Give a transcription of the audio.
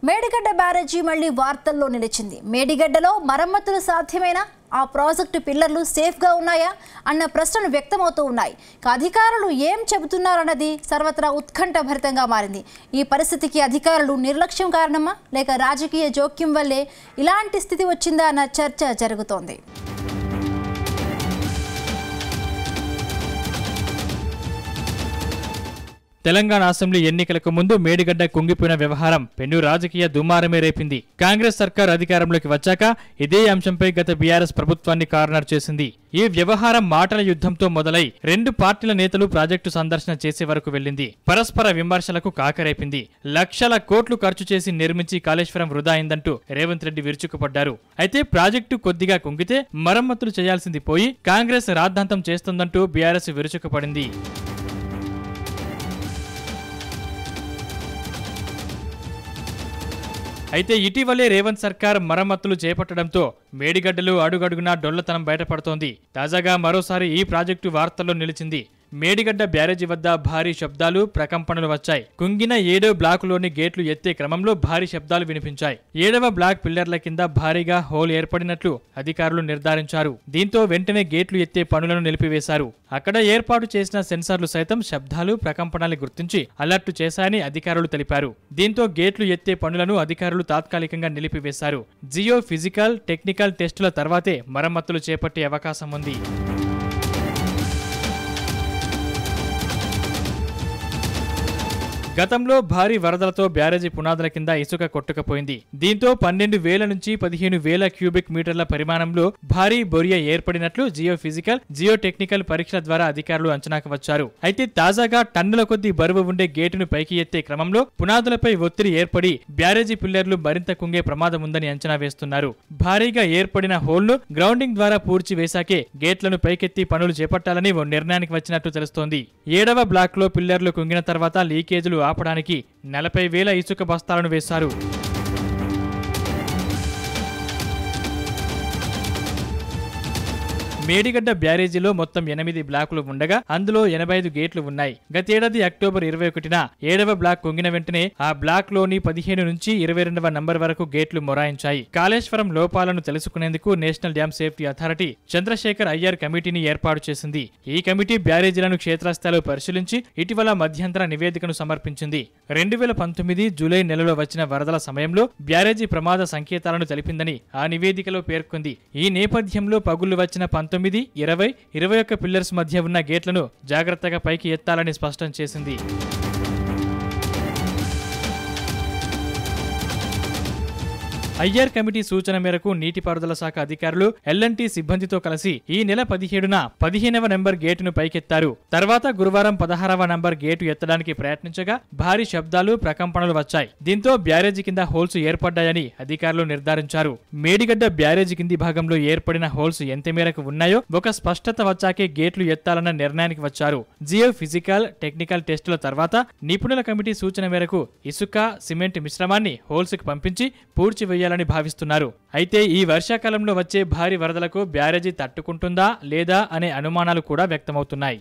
మేడిగడ్డ బ్యారేజీ మళ్లీ వార్తల్లో నిలిచింది. మేడిగడ్డలో మరమ్మతులు సాధ్యమేనా? ఆ ప్రాజెక్టు పిల్లర్లు సేఫ్గా ఉన్నాయా అన్న ప్రశ్నలు వ్యక్తమవుతూ ఉన్నాయి. అధికారులు ఏం చెబుతున్నారన్నది సర్వత్రా ఉత్కంఠభరితంగా మారింది. ఈ పరిస్థితికి అధికారులు నిర్లక్ష్యం కారణమా లేక రాజకీయ జోక్యం వల్లే ఇలాంటి స్థితి వచ్చిందా అన్న చర్చ జరుగుతోంది. తెలంగాణ అసెంబ్లీ ఎన్నికలకు ముందు మేడిగడ్డ కుంగిపోయిన వ్యవహారం పెను రాజకీయ దుమారమే రేపింది. కాంగ్రెస్ సర్కార్ అధికారంలోకి వచ్చాక ఇదే అంశంపై గత బీఆర్ఎస్ ప్రభుత్వాన్ని కార్నర్ చేసింది. ఈ వ్యవహారం మాటల యుద్ధంతో మొదలై రెండు పార్టీల నేతలు ప్రాజెక్టు సందర్శన చేసే వరకు వెళ్లింది. పరస్పర విమర్శలకు కాకరేపింది. లక్షల కోట్లు ఖర్చు చేసి నిర్మించి కాళేశ్వరం వృధా అయిందంటూ రేవంత్ రెడ్డి విరుచుకుపడ్డారు. అయితే ప్రాజెక్టు కొద్దిగా కుంగితే మరమ్మతులు చేయాల్సింది పోయి కాంగ్రెస్ రాద్ధాంతం చేస్తుందంటూ బీఆర్ఎస్ విరుచుకుపడింది. అయితే ఇటీవలే రేవంత్ సర్కార్ మరమ్మతులు చేపట్టడంతో మేడిగడ్డలు అడుగడుగునా డొల్లతనం బయటపడుతోంది. తాజాగా మరోసారి ఈ ప్రాజెక్టు వార్తల్లో నిలిచింది. మేడిగడ్డ బ్యారేజీ వద్ద భారీ శబ్దాలు, ప్రకంపనలు వచ్చాయి. కుంగిన 7వ బ్లాకులోని గేట్లు ఎత్తే క్రమంలో భారీ శబ్దాలు వినిపించాయి. 7వ బ్లాక్ పిల్లర్ల కింద భారీగా హోల్ ఏర్పడినట్లు అధికారులు నిర్ధారించారు. దీంతో వెంటనే గేట్లు ఎత్తే పనులను నిలిపివేశారు. అక్కడ ఏర్పాటు చేసిన సెన్సార్లు సైతం శబ్దాలు, ప్రకంపనలు గుర్తించి అలర్టు చేశాయని అధికారులు తెలిపారు. దీంతో గేట్లు ఎత్తే పనులను అధికారులు తాత్కాలికంగా నిలిపివేశారు. జియో ఫిజికల్, టెక్నికల్ టెస్టుల తర్వాతే మరమ్మతులు చేపట్టే అవకాశం ఉంది. గతంలో భారీ వరదలతో బ్యారేజీ పునాదుల కింద ఇసుక కొట్టుకుపోయింది. దీంతో 12,000 నుంచి 15,000 క్యూబిక్ మీటర్ల పరిమాణంలో భారీ బొరియ ఏర్పడినట్లు జియో ఫిజికల్, జియో టెక్నికల్ పరీక్షల ద్వారా అధికారులు అంచనాకు వచ్చారు. అయితే తాజాగా టన్నుల కొద్దీ బరువు ఉండే గేటును పైకి ఎత్తే క్రమంలో పునాదులపై ఒత్తిడి ఏర్పడి బ్యారేజీ పిల్లర్లు మరింత కుంగే ప్రమాదం ఉందని అంచనా వేస్తున్నారు. భారీగా ఏర్పడిన హోల్ను గ్రౌండింగ్ ద్వారా పూడ్చి వేశాకే గేట్లను పైకెత్తి పనులు చేపట్టాలని ఓ నిర్ణయానికి వచ్చినట్టు తెలుస్తోంది. 7వ బ్లాక్లో పిల్లర్లు కుంగిన తర్వాత లీకేజీలు ఆపడానికి 40,000 ఇసుక బస్తాలను వేశారు. మేడిగడ్డ బ్యారేజీలో మొత్తం 8 బ్లాకులు ఉండగా అందులో 85 గేట్లు ఉన్నాయి. గతేడాది అక్టోబర్ 21న 7వ బ్లాక్ కుంగిన వెంటనే ఆ బ్లాక్ లోని 15 నుంచి 22వ నంబర్ వరకు గేట్లు మొరాయించాయి. కాళేశ్వరం లోపాలను తెలుసుకునేందుకు national dam safety authority Chandrashekhar Iyer కమిటీని ఏర్పాటు చేసింది. ఈ కమిటీ బ్యారేజీలను క్షేత్రస్థాయిలో పరిశీలించి ఇటీవల మధ్యంతర నివేదికను సమర్పించింది. 2019 జూలై నెలలో వచ్చిన వరదల సమయంలో బ్యారేజీ ప్రమాద సంకేతాలను తెలిపిందని ఆ నివేదికలో పేర్కొంది. ఈ నేపథ్యంలో పగుళ్లు వచ్చిన 19, 20, 21 పిల్లర్స్ మధ్య ఉన్న గేట్లను జాగ్రత్తగా పైకి ఎత్తాలని స్పష్టం చేసింది. అయ్యర్ కమిటీ సూచన మేరకు నీటిపారుదల శాఖ అధికారులు ఎల్ఎన్టీ సిబ్బందితో కలిసి ఈ నెల 17న 15వ నంబర్ గేటును పైకెత్తారు. తర్వాత గురువారం 16వ నంబర్ గేటు ఎత్తడానికి ప్రయత్నించగా భారీ శబ్దాలు, ప్రకంపనలు వచ్చాయి. దీంతో బ్యారేజీ కింద హోల్స్ ఏర్పడ్డాయని అధికారులు నిర్ధారించారు. మేడిగడ్డ బ్యారేజీ కింది భాగంలో ఏర్పడిన హోల్స్ ఎంత మేరకు ఉన్నాయో ఒక స్పష్టత వచ్చాకే గేట్లు ఎత్తాలన్న నిర్ణయానికి వచ్చారు. జియో ఫిజికల్, టెక్నికల్ టెస్టుల తర్వాత నిపుణుల కమిటీ సూచన మేరకు ఇసుక, సిమెంట్ మిశ్రమాన్ని హోల్స్ కి పంపించి పూడ్చి వేయాలని భావిస్తున్నారు. అయితే ఈ వర్షాకాలంలో వచ్చే భారీ వరదలకు బ్యారేజీ తట్టుకుంటుందా లేదా అనే అనుమానాలు కూడా వ్యక్తమవుతున్నాయి.